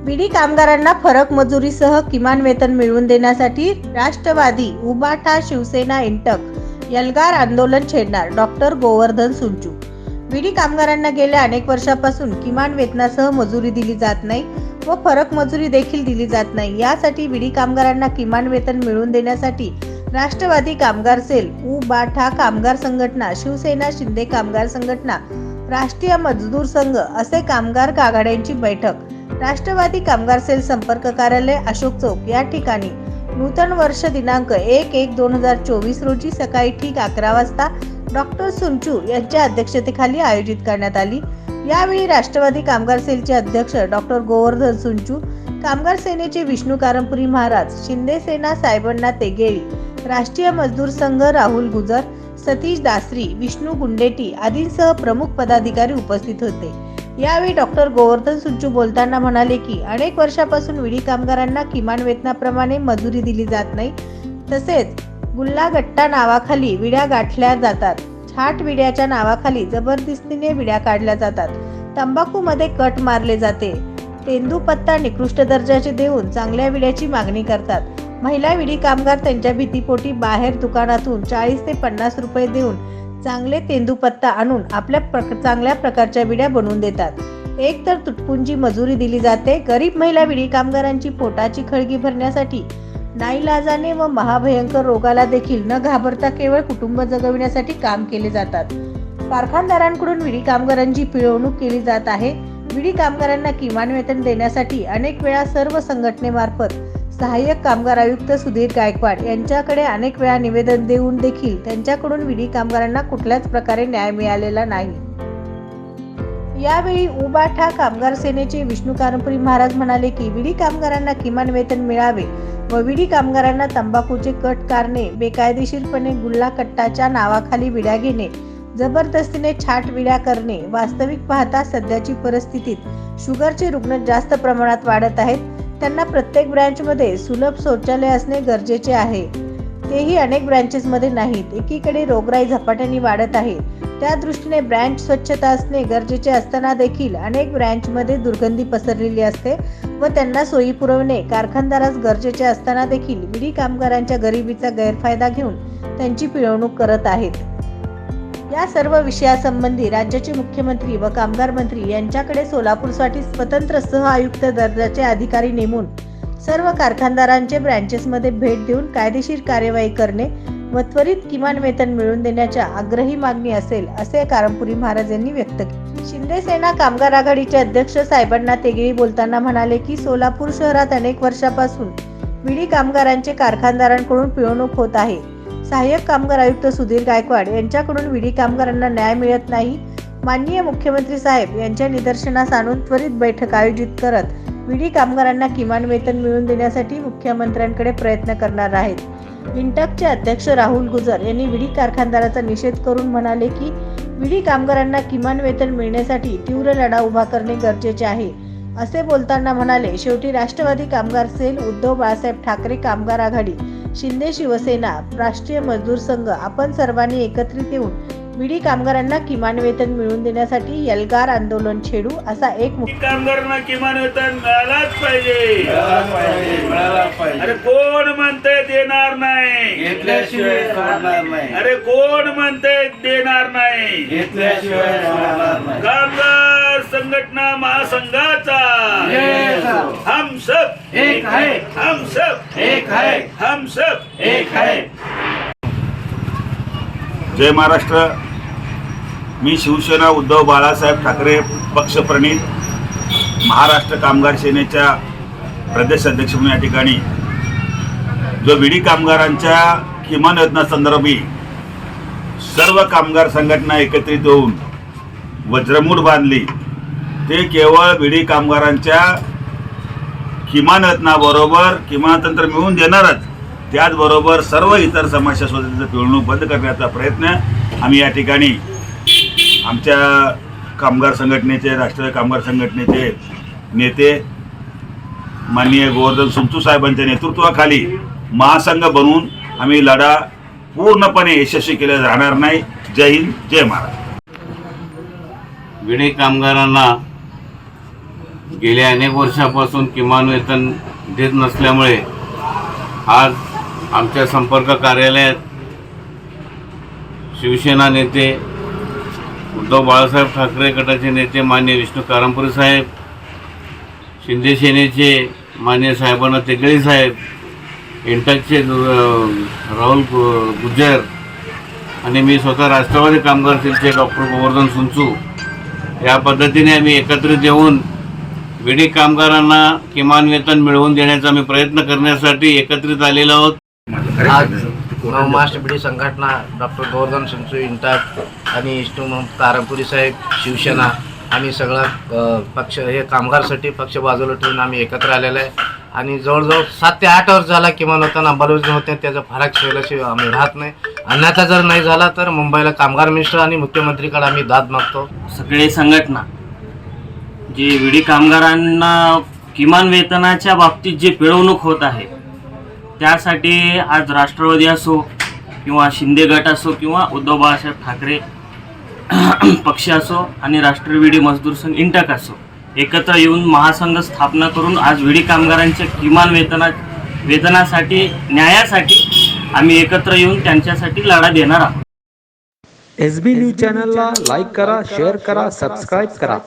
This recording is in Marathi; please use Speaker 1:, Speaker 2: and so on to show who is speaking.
Speaker 1: बीडी कामगारांना फरक मजुरीसह किमान वेतन मिळवून देण्यासाठी राष्ट्रवादी, उबाठा, शिवसेना, इंटक एल्गार आंदोलन छेडणार डॉक्टर गोवर्धन सुंचू। बीडी कामगारांना गेल्या अनेक वर्षापासून किमान वेतनासह मजुरी दिली जात नाही व फरक मजुरी देखील दिली जात नाही। यासाठी बीडी कामगारांना किमान वेतन मिळवून देण्यासाठी राष्ट्रवादी कामगार सेल, उबाठा कामगार संघटना, शिवसेना, शिंदे कामगार संघटना, राष्ट्रीय मजदूर संघ असे कामगार आघाड्यांची बैठक राष्ट्रवादी कामगार सेल संपर्क कार्यालय अशोक चौक या ठिकाणी नूतन वर्ष दिनांक 1/1/2024 रोजी सकाळी ठीक 11 वाजता डॉक्टर सुंचू यांच्या अध्यक्षतेखाली आयोजित करण्यात आली। यावेळी राष्ट्रवादी कामगार सेलचे अध्यक्ष डॉक्टर गोवर्धन सुंचू, कामगार सेनेचे विष्णू कारंपुरी महाराज, शिंदे सेना साहेबांना तेगेळी, राष्ट्रीय मजदूर संघ राहुल गुजर, सतीश दासरी, विष्णू गुंडेटी आदींसह प्रमुख पदाधिकारी उपस्थित होते। यावेळी डॉक्टर गोवर्धन सुंचू बोलताना म्हणाले की अनेक वर्षापासून बीडी कामगारांना किमान वेतनाप्रमाणे मजुरी दिली जात नाही, तसेच गुल्लागट्टा नावाखाली विड्या गाठल्या जातात, छाट विड्याच्या नावाखाली जबरदस्तीने विड्या काढल्या जातात, तंबाखूमध्ये कट मारले जाते, तेंदूपत्ता निकृष्ट दर्जाचे देऊन चांगल्या विड्याची मागणी करतात। महिला विडी कामगार त्यांच्या भीतीपोटी बाहेर दुकानातून 40 ते 50 रुपये देऊन चांगले तेंदूपत्ता आणून आपल्या चांगल्या प्रकारच्या विड्या बनवून देतात। एक तर तुटपुंजी मजुरी दिली जाते। गरीब महिला विडी कामगारांची पोटाची खळगी भरण्यासाठी नाईलाजाने व महाभयंकर रोगाला देखील न घाबरता केवळ कुटुंब जगविण्यासाठी काम केले जातात। कारखानदारांकडून विडी कामगारांची पिळवणूक केली जात आहे। विडी कामगारांना किमान वेतन देण्यासाठी अनेक वेळा सर्व संघटनेमार्फत सहाय्यक कामगार आयुक्त सुधीर गायकवाड यांच्याकडे अनेक वेळा निवेदन देऊन देखील त्यांच्याकडून विडी कामगारांना कुठल्याच प्रकारे न्याय मिळालेला नाही। यावेळी उबाठा कामगार सेनेचे विष्णू कारंपुरी महाराज म्हणाले की विडी कामगारांना किमान वेतन मिळावे व विडी कामगारांना तंबाखूचे कट काढणे, बेकायदेशीरपणे गुल्लाकट्टाच्या नावाखाली विड्या घेणे, जबरदस्तीने छाट विड्या करणे। वास्तविक पाहता सध्याची परिस्थितीत शुगरचे रुग्ण जास्त प्रमाणात वाढत आहेत। त्यांना प्रत्येक ब्रँचमध्ये सुलभ शौचालय असणे गरजेचे आहे, तेही अनेक ब्रँचेसमध्ये नाहीत। एकीकडे रोगराई झपाट्याने वाढत आहे, त्या दृष्टीने ब्रँच स्वच्छता असणे गरजेचे असताना देखील अनेक ब्रँचमध्ये दुर्गंधी पसरलेली असते व त्यांना सोयी पुरवणे कारखानदारास गरजेचे असताना देखील विडी कामगारांच्या गरिबीचा गैरफायदा घेऊन त्यांची पिळवणूक करत आहेत। या सर्व विषयासंबंधी राज्याचे मुख्यमंत्री व कामगार मंत्री यांच्याकडे सोलापूरसाठी स्वतंत्र सह आयुक्त दर्जाचे अधिकारी नेमून सर्व कारखानदारांचे ब्रँचेसमध्ये भेट देऊन कायदेशीर कार्यवाही करणे व त्वरित किमान वेतन मिळवून देण्याच्या आग्रही मागणी असेल, असे कारंपुरी महाराज यांनी व्यक्त केले। शिंदे सेना कामगार आघाडीचे अध्यक्ष साहेबांना तेगेळी बोलताना म्हणाले की सोलापूर शहरात अनेक वर्षापासून विडी कामगारांचे कारखानदारांकडून पिळवणूक होत आहे। सहाय्यक कामगार आयुक्त सुधीर गायकवाड यांच्याकडून विडी कामगारांना न्याय मिळत नाही। माननीय मुख्यमंत्री साहेब यांच्या निदर्शनास आणून त्वरित बैठक आयोजित करत विडी कामगारांना किमान वेतन मिळवून देण्यासाठी मुख्यमंत्र्यांकडे प्रयत्न करणार आहेत। इंटकचे अध्यक्ष राहुल गुजर यांनी विडी कारखानदाराचा निषेध करून म्हणाले की विडी कामगारांना किमान वेतन मिळण्यासाठी तीव्र लढा उभा करणे गरजेचे आहे, असे बोलताना म्हणाले। शेवटी राष्ट्रवादी कामगार सेल, उद्धव बाळासाहेब ठाकरे कामगार आघाडी, शिंदे शिवसेना, राष्ट्रीय मजदूर संघ आपण सर्वांनी एकत्रित येऊन विडी कामगारांना किमान वेतन मिळवून देण्यासाठी एल्गार आंदोलन छेडू, असा एक
Speaker 2: कामगारांना किमान वेतन मिळालाच पाहिजे। अरे कोण म्हणते देणार नाही,
Speaker 3: घेतल्याशिवाय सोडणार नाही।
Speaker 2: अरे कोण म्हणते देणार नाही,
Speaker 3: घेतल्याशिवाय सोडणार नाही।
Speaker 2: कामगार संघटना महासंघाचा हम सब
Speaker 3: एक है,
Speaker 2: हम सब
Speaker 3: एक है,
Speaker 2: हम सब
Speaker 3: एक है।
Speaker 2: जय महाराष्ट्र। मी शिवसेना उद्धव बाळासाहेब ठाकरे पक्षप्रणित महाराष्ट्र कामगार सेनेच्या प्रदेश अध्यक्ष म्हणून या ठिकाणी जो विडी कामगारांच्या किमान वेतनासंदर्भी सर्व कामगार संघटना एकत्रित होऊन वज्रमूठ बांधली, ते केवळ विडी कामगारांच्या किमान वेतनाबरोबर किमान तंत्र मिळवून देणारच, त्याचबरोबर सर्व इतर समस्यासोबत पिळवणूक बंद करण्याचा प्रयत्न आम्ही या ठिकाणी आमच्या कामगार संघटनेचे, राष्ट्रीय कामगार संघटनेचे नेते माननीय गोवर्धन सुंचू साहेबांच्या नेतृत्वाखाली महासंघ बनवून आम्ही लढा पूर्णपणे यशस्वी केला जाणार नाही। जय हिंद, जय महाराष्ट्र।
Speaker 3: विडी कामगारांना
Speaker 4: गेल्या अनेक वर्षापासून किमान वेतन देत नसल्यामुळे आज आमच्या संपर्क कार्यालयात शिवसेना नेते उद्धव बाळासाहेब ठाकरे गटाचे नेते माननीय विष्णू कारंपुरे साहेब, शिंदे सेनेचे माननीय साहेबांना तेगळे साहेब, इंटकचे राहुल गुज्जर आणि मी स्वतः राष्ट्रवादी कामगार सेलचे डॉक्टर गोवर्धन सुंचू या पद्धतीने आम्ही एकत्रित येऊन विडी कामगारांना किमान वेतन मिळवून देण्याचा आम्ही प्रयत्न करण्यासाठी एकत्रित आलेलो आहोत.
Speaker 5: आज नवमहाराष्ट्र बिडी संघटना डॉक्टर गोवर्धन सुंचू इंटाक आणि विष्णू कारंपुरी साहेब शिवसेना आम्ही सगळा पक्ष हे कामगारसाठी पक्ष बाजूला ठेवून आम्ही एकत्र आलेलो आहे आणि जवळजवळ 7 ते 8 वर्ष झाला किमान होतं अंमलबजावणी होते त्याचा फरक ठेवल्याशिवाय आम्ही राहत नाही. अन्यथा जर नाही झाला तर मुंबईला कामगार मिनिस्टर आणि मुख्यमंत्रीकडे आम्ही दाद मागतो.
Speaker 6: सगळे संघटना जे विडी कामगारांना किमान वेतनाच्या बाबतीत जे पिळवणूक होत आहे त्यासाठी आज राष्ट्रवादी असो किंवा शिंदे गट असो किंवा उद्धव बाळासाहेब ठाकरे पक्ष असो आणि राष्ट्रीय विडी मजदूर संघ इंटक असो एकत्र येऊन महासंघ स्थापना करून आज विडी कामगारांच्या किमान वेतनासाठी न्यायासाठी आम्ही एकत्र येऊन त्यांच्यासाठी लढा देणार आहोत.
Speaker 7: SB न्यूज चॅनलला लाईक करा, शेअर करा, सबस्क्राईब करा.